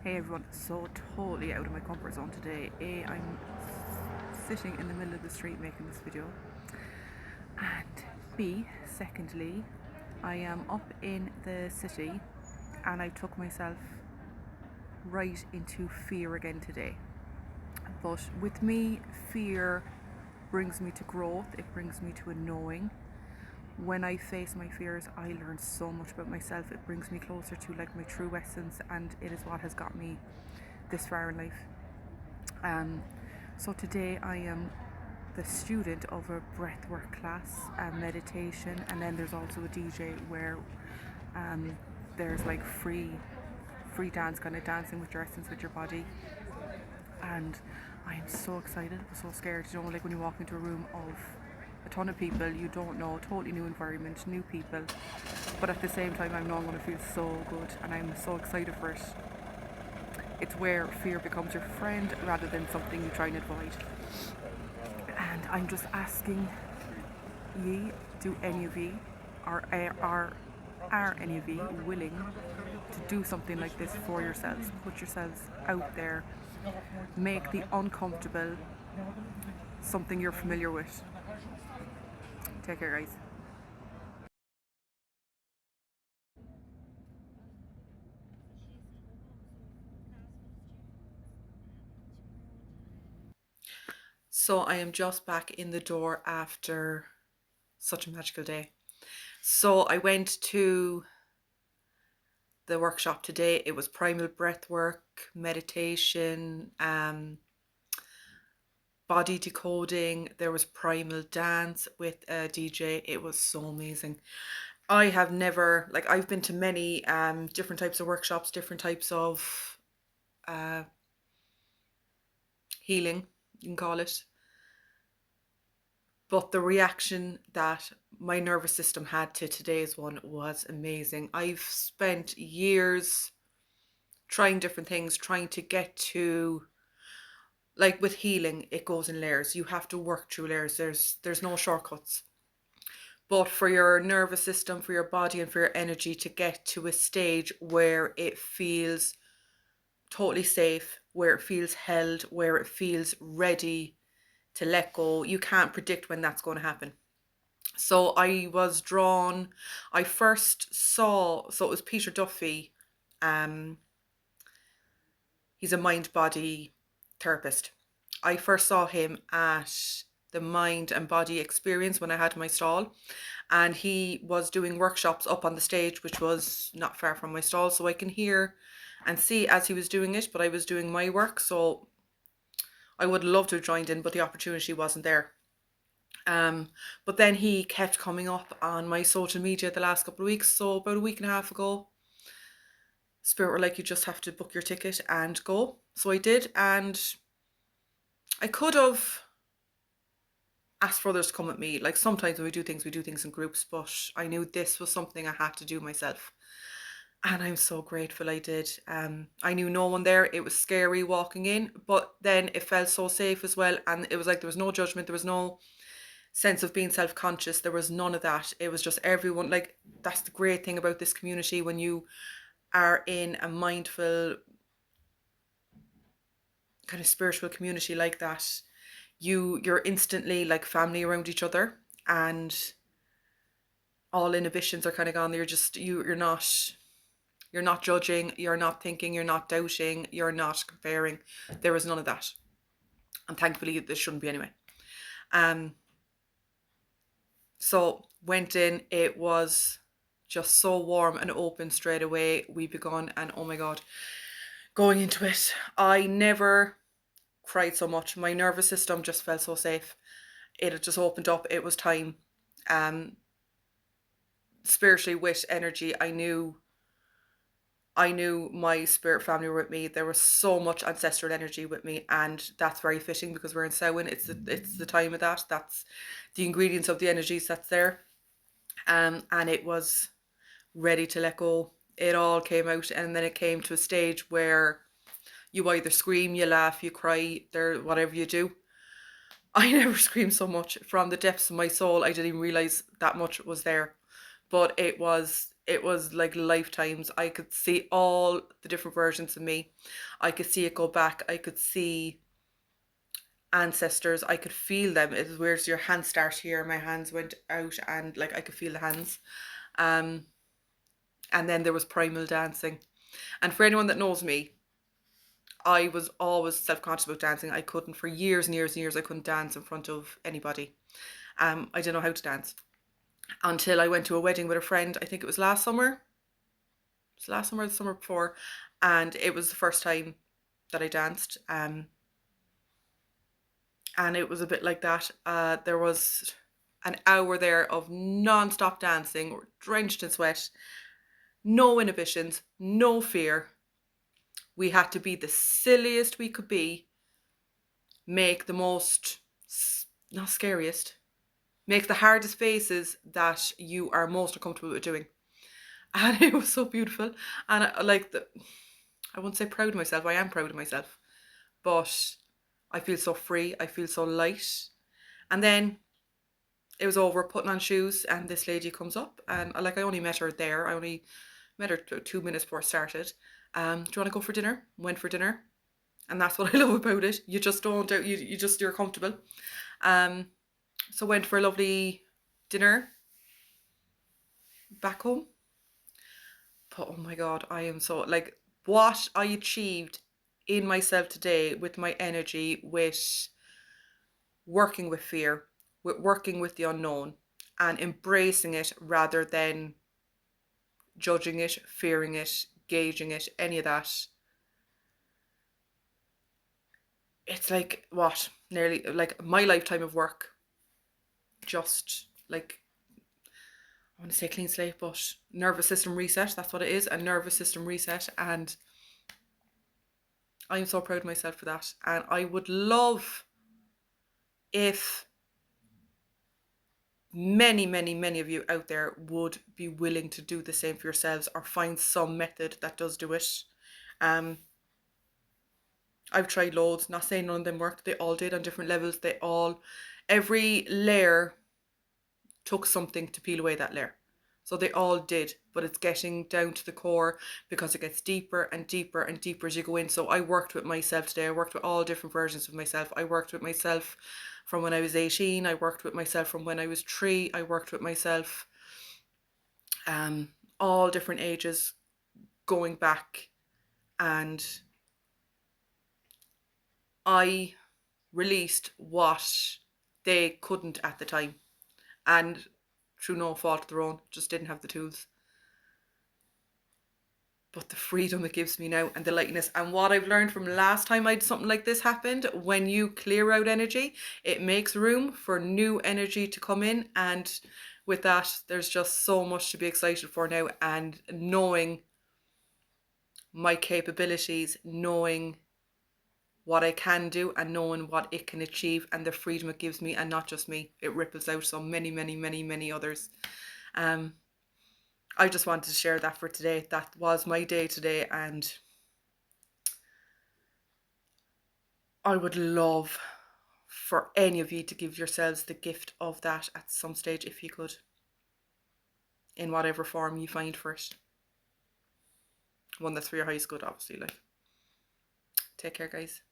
Hey everyone, so totally out of my comfort zone today. I'm sitting in the middle of the street making this video, and B, secondly, I am up in the city and I took myself right into fear again today. But with me, fear brings me to growth, it brings me to a knowing. When I face my fears, I learn so much about myself. It brings me closer to like my true essence, and it is what has got me this far in life. So today I am the student of a breathwork class, a meditation, and then there's also a DJ where there's like free dance, kind of dancing with your essence, with your body. And I am so excited, but so scared. You know, like when you walk into a room of a ton of people you don't know, totally new environment, new people, but at the same time I know I'm going to feel so good and I'm so excited for it. It's where fear becomes your friend rather than something you try and avoid. And I'm just asking ye, do any of ye, are any of ye willing to do something like this for yourselves? Put yourselves out there, make the uncomfortable something you're familiar with. Take care, guys. So I am just back in the door after such a magical day. So I went to the workshop today. It was primal breath work, meditation, body decoding. There was primal dance with a DJ. It was so amazing. I have never, like, I've been to many different types of workshops, different types of healing, you can call it. But the reaction that my nervous system had to today's one was amazing. I've spent years trying different things, trying to get to, like with healing, it goes in layers. You have to work through layers. There's no shortcuts. But for your nervous system, for your body and for your energy to get to a stage where it feels totally safe, where it feels held, where it feels ready to let go, you can't predict when that's going to happen. So I was drawn, I first saw, so it was Peter Duffy. He's a mind body therapist. I first saw him at the Mind and Body Experience when I had my stall, and he was doing workshops up on the stage, which was not far from my stall, so I can hear and see as he was doing it, but I was doing my work, so I would love to have joined in, but the opportunity wasn't there. But then he kept coming up on my social media the last couple of weeks. So about a week and a half ago, Spirit were like, you just have to book your ticket and go. So I did, and I could have asked for others to come with me. Like sometimes when we do things in groups, but I knew this was something I had to do myself. And I'm so grateful I did. I knew no one there. It was scary walking in, but then it felt so safe as well. And it was like there was no judgment, there was no sense of being self-conscious, there was none of that. It was just everyone, like, that's the great thing about this community. When you are in a mindful kind of spiritual community like that, you're instantly like family around each other, and all inhibitions are kind of gone. You're not judging, you're not thinking, you're not doubting, you're not comparing. There was none of that, and thankfully there shouldn't be anyway. So went in, it was just so warm and open straight away. We begun, and oh my God, going into it, I never cried so much. My nervous system just felt so safe. It had just opened up. It was time. Spiritually, with energy, I knew my spirit family were with me. There was so much ancestral energy with me, and that's very fitting because we're in Samhain. It's the time of that. That's the ingredients of the energies that's there. And it was ready to let go. It all came out, and then it came to a stage where you either scream, you laugh, you cry, there, whatever you do. I never screamed so much from the depths of my soul. I didn't even realize that much was there, but it was like lifetimes. I could see all the different versions of me. I could see it go back. I could see ancestors. I could feel them. It was where's your hands start here. My hands went out and like I could feel the hands. Um, and then there was primal dancing. And for anyone that knows me, I was always self-conscious about dancing. I couldn't for years and years and years. I couldn't dance in front of anybody. I didn't know how to dance until I went to a wedding with a friend. I think it was last summer. It was last summer or the summer before, and it was the first time that I danced. And it was a bit like that. There was an hour there of non-stop dancing, drenched in sweat, no inhibitions, no fear. We had to be the silliest we could be, make the most, not scariest, make the hardest faces that you are most uncomfortable with doing. And it was so beautiful. And I wouldn't say proud of myself, I am proud of myself, but I feel so free, I feel so light. And then it was over, putting on shoes, and this lady comes up, and I only met her there. I only met her 2 minutes before it started. Do you want to go for dinner? Went for dinner, and that's what I love about it. You just don't, you're comfortable. So went for a lovely dinner back home. But oh my God, I am so like what I achieved in myself today with my energy, with working with fear, with working with the unknown, and embracing it rather than judging it, fearing it, gauging it, any of that. It's like what? Nearly like my lifetime of work. Just like, I want to say clean slate, but nervous system reset. That's what it is, a nervous system reset. And I'm so proud of myself for that. And I would love if many, many, many of you out there would be willing to do the same for yourselves, or find some method that does do it. I've tried loads, not saying none of them worked. They all did on different levels. Every layer took something to peel away that layer. So they all did, but it's getting down to the core, because it gets deeper and deeper and deeper as you go in. So I worked with myself today. I worked with all different versions of myself. I worked with myself from when I was 18. I worked with myself from when I was 3. I worked with myself all different ages going back, and I released what they couldn't at the time, and through no fault of their own, just didn't have the tools. But the freedom it gives me now, and the lightness, and what I've learned from last time I had something like this happened, when you clear out energy, it makes room for new energy to come in. And with that, there's just so much to be excited for now, and knowing my capabilities, knowing what I can do, and knowing what it can achieve, and the freedom it gives me, and not just me, it ripples out so many, many, many, many others. I just wanted to share that for today. That was my day today, and I would love for any of you to give yourselves the gift of that at some stage, if you could, in whatever form you find for it. One that's for your highest good, obviously. Like, take care, guys.